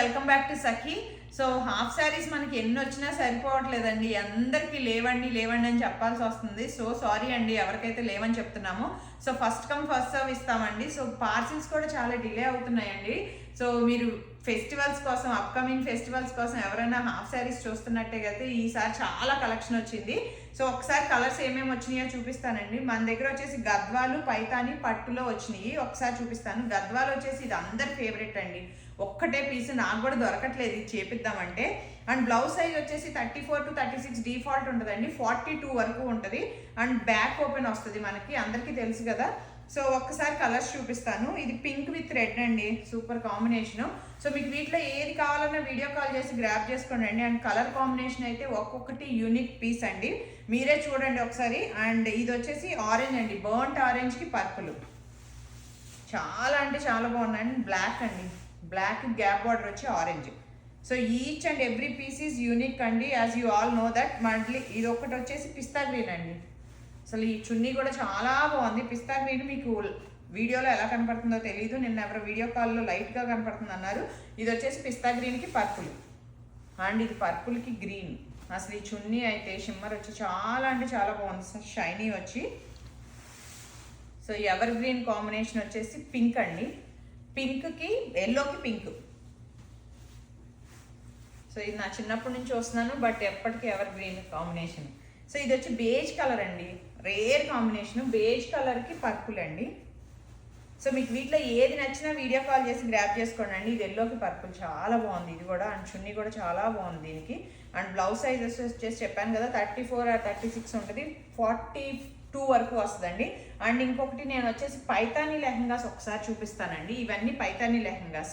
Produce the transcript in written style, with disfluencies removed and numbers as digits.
Welcome back to Sakhi. So half saris మనకి ఎన్ని వచ్చినా సరిపోవట్లేదండి. అందరికీ లేవండి లేవండి అని చెప్పాల్సి వస్తుంది. సో సారీ అండి ఎవరికైతే లేవని చెప్తున్నామో. So first come first serve ఇస్తామండి. సో పార్సిల్స్ కూడా చాలా డిలే అవుతున్నాయండి. సో మీరు ఫెస్టివల్స్ కోసం, అప్కమింగ్ ఫెస్టివల్స్ కోసం ఎవరైనా హాఫ్ శారీస్ చూస్తున్నట్టే అయితే ఈసారి చాలా కలెక్షన్ వచ్చింది. సో ఒకసారి కలర్స్ ఏమేమి వచ్చినాయో చూపిస్తానండి. మన దగ్గర వచ్చేసి గద్వాలు, పైతాని, పట్టులో వచ్చినాయి. ఒకసారి చూపిస్తాను. గద్వాలు వచ్చేసి ఇది అందరి ఫేవరెట్ అండి. ఒక్కటే పీస్ నాకు కూడా దొరకట్లేదు ఇది చేపిద్దామంటే. అండ్ బ్లౌజ్ సైజ్ వచ్చేసి 34 to 36 డిఫాల్ట్ ఉంటుందండి. 42 వరకు ఉంటుంది. అండ్ బ్యాక్ ఓపెన్ వస్తుంది మనకి, అందరికీ తెలుసు కదా. సో ఒక్కసారి కలర్స్ చూపిస్తాను. ఇది పింక్ విత్ రెడ్ అండి, సూపర్ కాంబినేషన్. సో మీకు వీటిలో ఏది కావాలన్నా వీడియో కాల్ చేసి గ్రాప్ చేసుకోండి అండి. అండ్ కలర్ కాంబినేషన్ అయితే ఒక్కొక్కటి యూనిక్ పీస్ అండి, మీరే చూడండి ఒకసారి. అండ్ ఇది వచ్చేసి ఆరెంజ్ అండి, బర్న్ట్ ఆరెంజ్కి పర్పుల్, చాలా అంటే చాలా బాగున్నాయండి. బ్లాక్ అండి, బ్లాక్ గ్యాప్ బార్డర్ వచ్చి orange. So each and every piece is unique అండి, as you all know that. మళ్ళీ ఇది ఒకటి వచ్చేసి పిస్తా గ్రీన్ అండి. అసలు ఈ చున్నీ కూడా చాలా బాగుంది. పిస్తా గ్రీన్ మీకు వీడియోలో ఎలా కనపడుతుందో తెలియదు, నిన్న ఎవరో వీడియో కాల్లో లైట్గా కనపడుతుంది అన్నారు. ఇది వచ్చేసి పిస్తా గ్రీన్కి పర్పుల్, అండ్ ఇది పర్పుల్కి గ్రీన్. అసలు ఈ చున్నీ అయితే షిమ్మర్ వచ్చి చాలా అంటే చాలా బాగుంది, షైనీ వచ్చి. సో ఎవర్ గ్రీన్ కాంబినేషన్ వచ్చేసి పింక్ అండి, పింక్కి ఎల్లోకి పింక్. సో ఇది నా చిన్నప్పటి నుంచి వస్తున్నాను, బట్ ఎప్పటికీ ఎవర్ గ్రీన్ కాంబినేషన్. సో ఇది వచ్చి బేజ్ కలర్ అండి, రేర్ కాంబినేషన్. బేజ్ కలర్కి పర్పుల్ అండి. సో మీకు వీటిలో ఏది నచ్చినా వీడియో కాల్ చేసి గ్రాప్ చేసుకోండి అండి. ఇది ఎల్లోకి పర్పుల్ చాలా బాగుంది ఇది కూడా. అండ్ చున్నీ కూడా చాలా బాగుంది దీనికి. అండ్ బ్లౌజ్ సైజెస్ వచ్చేసి చెప్పాను కదా 34 or 36 ఉంటుంది, 42 వరకు వస్తుందండి. అండ్ ఇంకొకటి నేను వచ్చేసి పైతానీ లెహంగాస్ ఒకసారి చూపిస్తానండి. ఇవన్నీ పైతానీ లెహంగాస్.